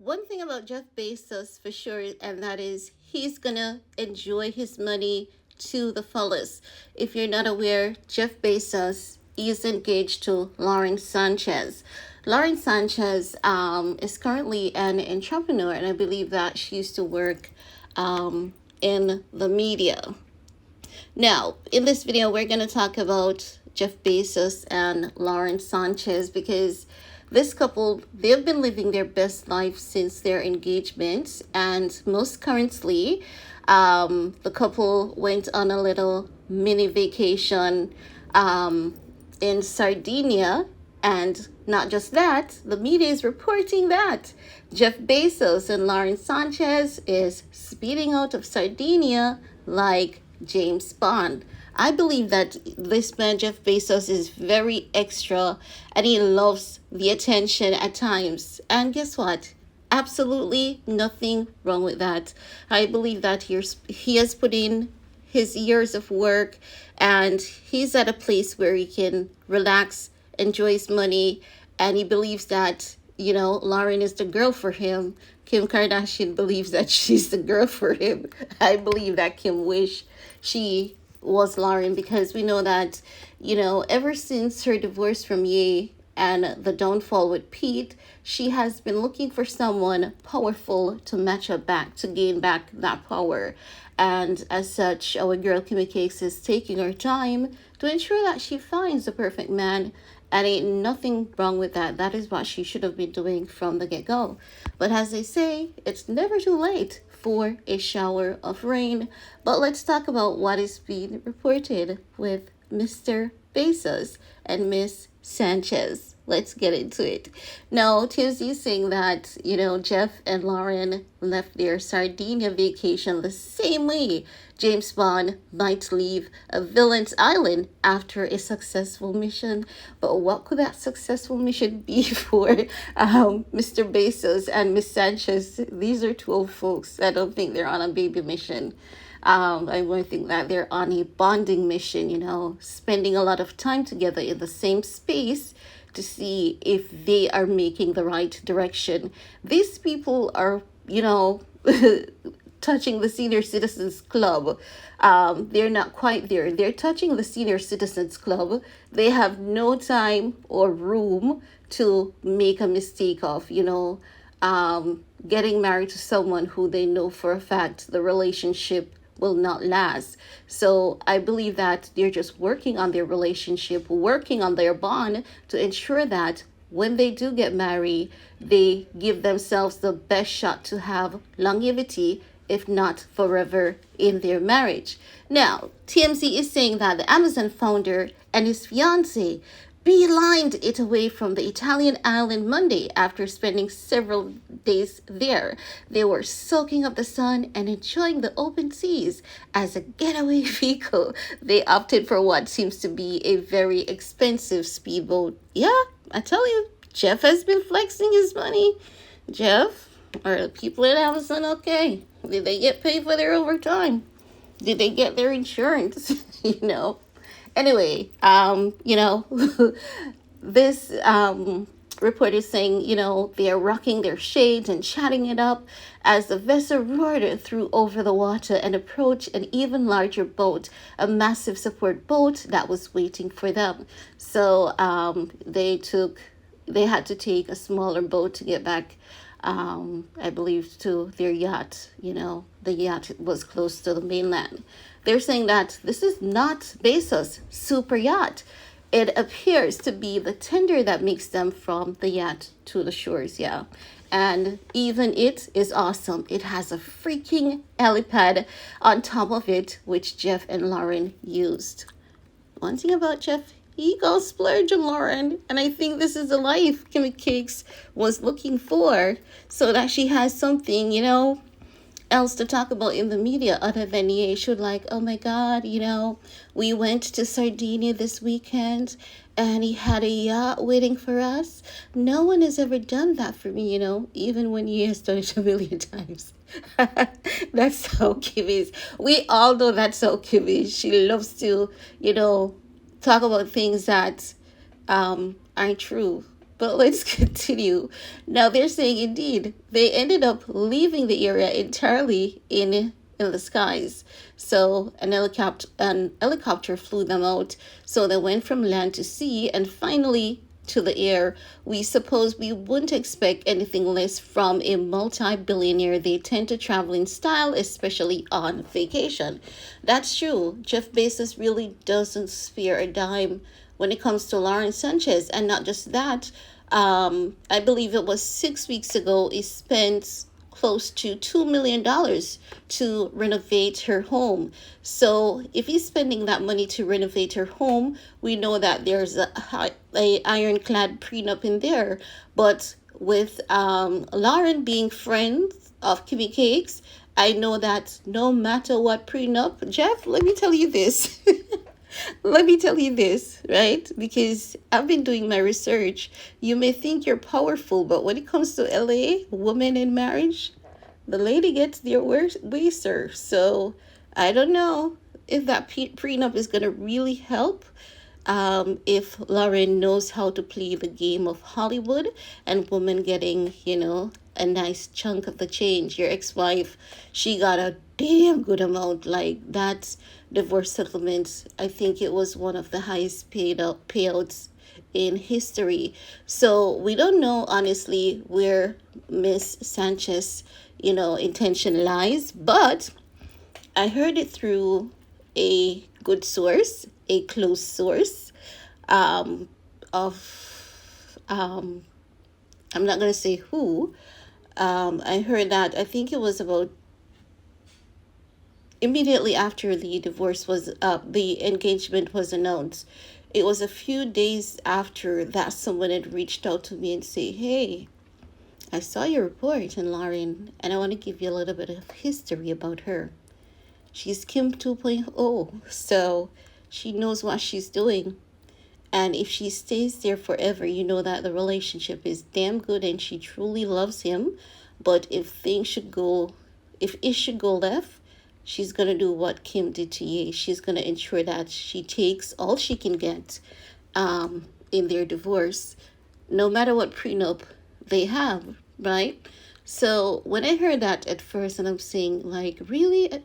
one thing about Jeff Bezos for sure, and that is he's gonna enjoy his money to the fullest. If you're not aware, Jeff Bezos is engaged to Lauren Sanchez. Lauren Sanchez is currently an entrepreneur, and I believe that she used to work in the media. Now, in this video, we're going to talk about Jeff Bezos and Lauren Sanchez because this couple, they've been living their best life since their engagement. And most currently, the couple went on a little mini vacation in Sardinia. And not just that, the media is reporting that Jeff Bezos and Lauren Sanchez is speeding out of Sardinia like James Bond. I believe that this man, Jeff Bezos, is very extra and he loves the attention at times. And guess what? Absolutely nothing wrong with that. I believe that he has put in his years of work and he's at a place where he can relax, enjoy his money, and he believes that, Lauren is the girl for him. Kim Kardashian believes that she's the girl for him. I believe that Kim wish she was Lauren because we know that, ever since her divorce from Ye and the downfall with Pete, she has been looking for someone powerful to match her back, to gain back that power. And as such, our girl Kimmy Cakes is taking her time to ensure that she finds the perfect man. And ain't nothing wrong with that. That is what she should have been doing from the get-go. But as they say, it's never too late for a shower of rain. But let's talk about what is being reported with Mr. Bezos and Miss Sanchez. Let's get into it. Now, TMZ is saying that, Jeff and Lauren left their Sardinia vacation the same way James Bond might leave a villain's island after a successful mission. But what could that successful mission be for Mr. Bezos and Miss Sanchez? These are two old folks. I don't think they're on a baby mission. I would think that they're on a bonding mission, spending a lot of time together in the same space to see if they are making the right direction. These people are, touching the senior citizens club. They're not quite there. They're touching the senior citizens club. They have no time or room to make a mistake of, getting married to someone who they know for a fact the relationship will not last. So I believe that they're just working on their relationship, working on their bond to ensure that when they do get married, they give themselves the best shot to have longevity, if not forever, in their marriage. Now, TMZ is saying that the Amazon founder and his fiancé beelined it away from the Italian island Monday after spending several days there. They were soaking up the sun and enjoying the open seas as a getaway vehicle. They opted for what seems to be a very expensive speedboat. Yeah, I tell you, Jeff has been flexing his money. Jeff, are the people at Amazon okay? Did they get paid for their overtime? Did they get their insurance? Anyway, this report is saying, they are rocking their shades and chatting it up as the vessel roared through over the water and approached an even larger boat, a massive support boat that was waiting for them. So they had to take a smaller boat to get back, I believe, to their yacht. The yacht was close to the mainland. They're saying that this is not Bezos' super yacht. It appears to be the tender that makes them from the yacht to the shores, yeah. And even it is awesome. It has a freaking helipad on top of it, which Jeff and Lauren used. One thing about Jeff, he goes splurge on Lauren. And I think this is the life Kimmy Cakes was looking for, so that she has something, else to talk about in the media other than Ye should, like, oh my God, we went to Sardinia this weekend and he had a yacht waiting for us. No one has ever done that for me, even when Ye has done it a million times. That's how Kim is. We all know that's how Kim is. She loves to, talk about things that aren't true. But let's continue. Now they're saying indeed they ended up leaving the area entirely in the skies. So an helicopter flew them out. So they went from land to sea and finally to the air. We suppose we wouldn't expect anything less from a multi-billionaire. They tend to travel in style, especially on vacation. That's true. Jeff Bezos really doesn't spare a dime when it comes to Lauren Sanchez. And not just that, I believe it was 6 weeks ago, he spent close to $2 million to renovate her home. So if he's spending that money to renovate her home, we know that there's a ironclad prenup in there. But with Lauren being friends of Kimmy Cakes, I know that no matter what prenup, Jeff, let me tell you this. Let me tell you this, right? Because I've been doing my research. You may think you're powerful, but when it comes to LA, women in marriage, the lady gets their way, sir. So I don't know if that prenup is going to really help. If Lauren knows how to play the game of Hollywood and women getting, a nice chunk of the change. Your ex-wife, she got a damn good amount. Like that divorce settlement, I think it was one of the highest payouts in history. So we don't know honestly where Miss Sanchez, intention lies, but I heard it through a good source, a close source, of I'm not gonna say who. I heard that I think it was about immediately after the engagement was announced. It was a few days after that someone had reached out to me and say, "Hey, I saw your report on Lauren, and I want to give you a little bit of history about her. She's Kim 2.0, so she knows what she's doing. And if she stays there forever, you know that the relationship is damn good and she truly loves him. But if it should go left, she's going to do what Kim did to Ye. She's going to ensure that she takes all she can get in their divorce, no matter what prenup they have, right?" So when I heard that at first, and I'm saying, like, really?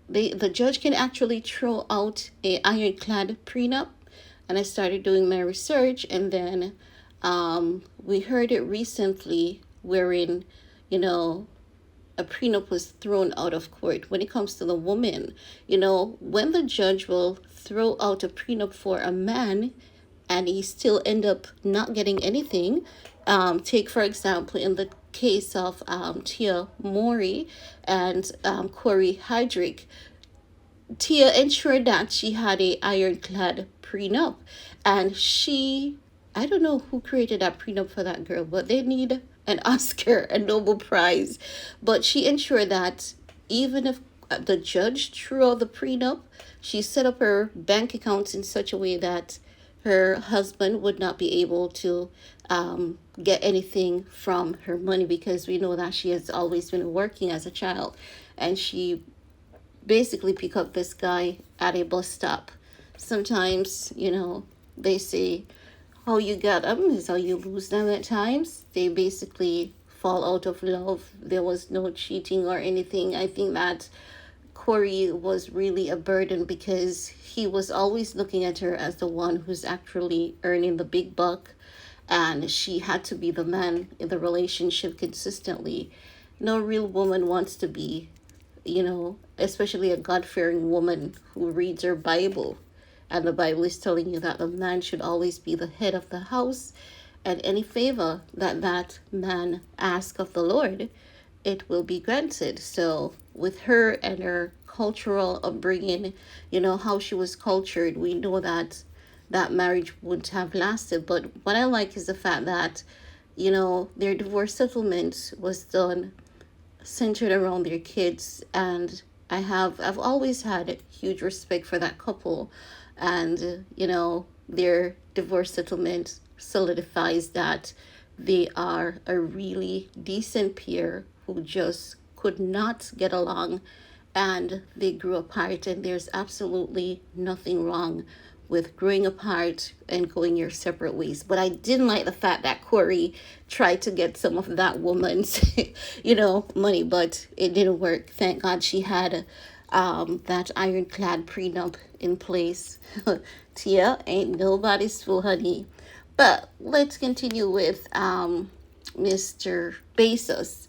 The judge can actually throw out a ironclad prenup? And I started doing my research, and then we heard it recently wherein, a prenup was thrown out of court. When it comes to the woman, when the judge will throw out a prenup for a man and he still end up not getting anything, take for example in the case of Tia Mowry and Corey Hydrick. Tia ensured that she had a ironclad prenup, and I don't know who created that prenup for that girl, but they need an Oscar, a Nobel Prize. But she ensured that even if the judge threw out the prenup, she set up her bank accounts in such a way that her husband would not be able to get anything from her money, because we know that she has always been working as a child, and she basically pick up this guy at a bus stop. Sometimes, they say how you get them is how you lose them at times. They basically fall out of love. There was no cheating or anything. I think that Corey was really a burden because he was always looking at her as the one who's actually earning the big buck, and she had to be the man in the relationship consistently. No real woman wants to be, especially a God-fearing woman who reads her Bible. And the Bible is telling you that the man should always be the head of the house, and any favor that man asks of the Lord, it will be granted. So with her and her cultural upbringing, how she was cultured, we know that that marriage wouldn't have lasted. But what I like is the fact that, their divorce settlement was done centered around their kids, and I've always had huge respect for that couple, and their divorce settlement solidifies that they are a really decent pair who just could not get along, and they grew apart, and there's absolutely nothing wrong with growing apart and going your separate ways. But I didn't like the fact that Corey tried to get some of that woman's, money, but it didn't work. Thank God she had that ironclad prenup in place. Tia ain't nobody's fool, honey. But let's continue with Mr. Bezos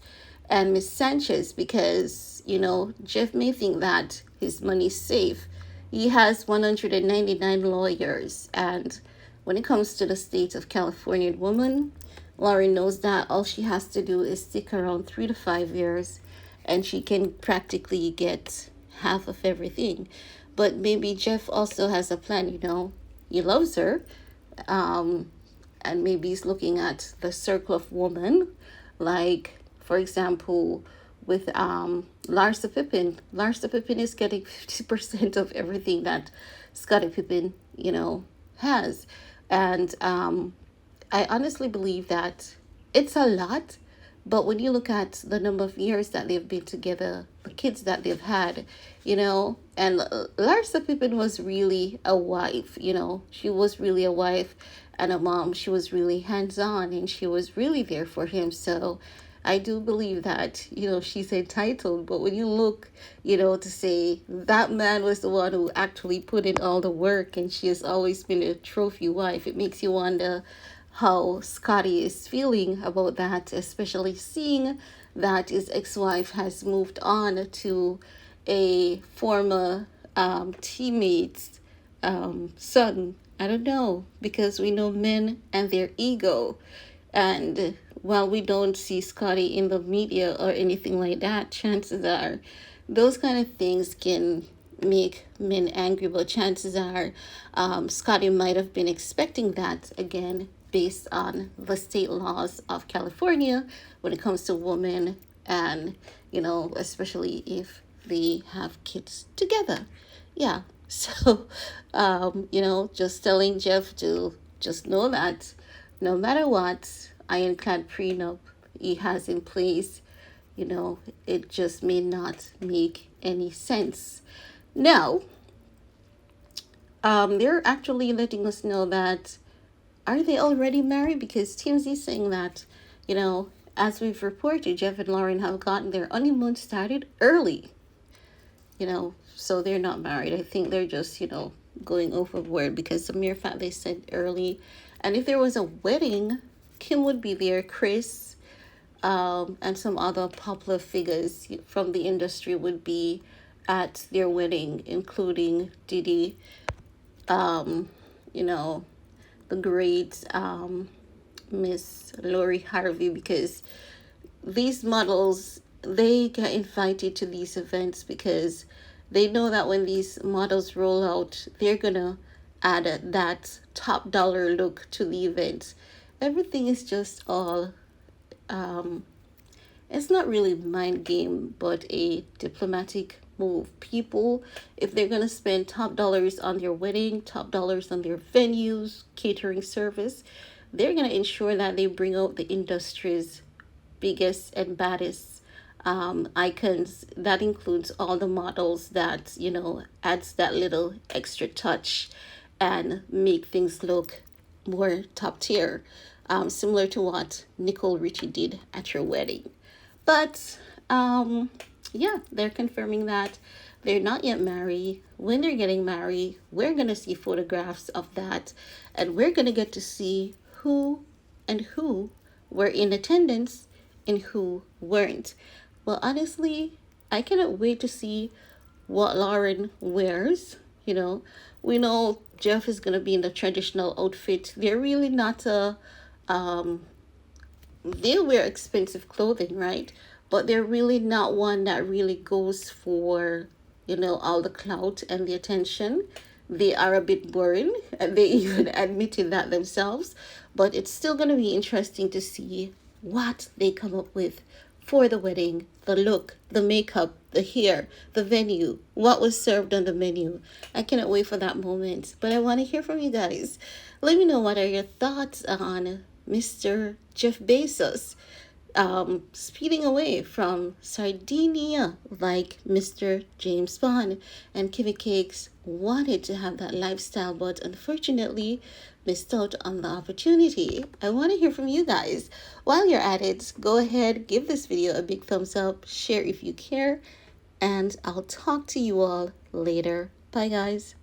and Miss Sanchez, because Jeff may think that his money's safe. He has 199 lawyers, and when it comes to the state of California woman, Lauren knows that all she has to do is stick around 3 to 5 years, and she can practically get half of everything. But maybe Jeff also has a plan. He loves her, and maybe he's looking at the circle of women, like, for example, with Larsa Pippen. Larsa Pippen is getting 50% of everything that Scottie Pippen, has. And I honestly believe that it's a lot, but when you look at the number of years that they've been together, the kids that they've had, and Larsa Pippen was really a wife, she was really a wife and a mom. She was really hands-on, and she was really there for him. So I do believe that, she's entitled. But when you look, to say that man was the one who actually put in all the work, and she has always been a trophy wife, it makes you wonder how Scotty is feeling about that, especially seeing that his ex-wife has moved on to a former teammate's son. I don't know, because we know men and their ego. And while we don't see Scotty in the media or anything like that, chances are those kind of things can make men angry. But chances are Scotty might have been expecting that, again, based on the state laws of California when it comes to women, and, especially if they have kids together. Yeah. So, just telling Jeff to just know that no matter what ironclad prenup he has in place, it just may not make any sense. Now, they're actually letting us know that, are they already married? Because TMZ is saying that, as we've reported, Jeff and Lauren have gotten their honeymoon started early. So they're not married. I think they're just, going overboard, because the mere fact they said early. And if there was a wedding, Kim would be there, Chris, and some other popular figures from the industry would be at their wedding, including Diddy, the great Miss Lori Harvey, because these models, they get invited to these events because they know that when these models roll out, they're gonna add that top dollar look to the event. Everything is just all, it's not really mind game, but a diplomatic move. People, if they're gonna spend top dollars on their wedding, top dollars on their venues, catering service, they're gonna ensure that they bring out the industry's biggest and baddest icons. That includes all the models that adds that little extra touch and make things look more top tier, similar to what Nicole Richie did at your wedding. But yeah, they're confirming that they're not yet married. When they're getting married, we're gonna see photographs of that, and we're gonna get to see who were in attendance and who weren't. Well, honestly, I cannot wait to see what Lauren wears. We know Jeff is going to be in the traditional outfit. They're really not they wear expensive clothing, right? But they're really not one that really goes for, all the clout and the attention. They are a bit boring, and they even admitted that themselves. But it's still going to be interesting to see what they come up with for the wedding, the look, the makeup, the hair, the venue, what was served on the menu. I cannot wait for that moment. But I want to hear from you guys. Let me know, what are your thoughts on Mr. Jeff Bezos? speeding away from Sardinia like Mr. James Bond. And Kimmy Cakes wanted to have that lifestyle, but unfortunately missed out on the opportunity. I want to hear from you guys. While you're at it, go ahead, give this video a big thumbs up, share if you care, and I'll talk to you all later. Bye, guys.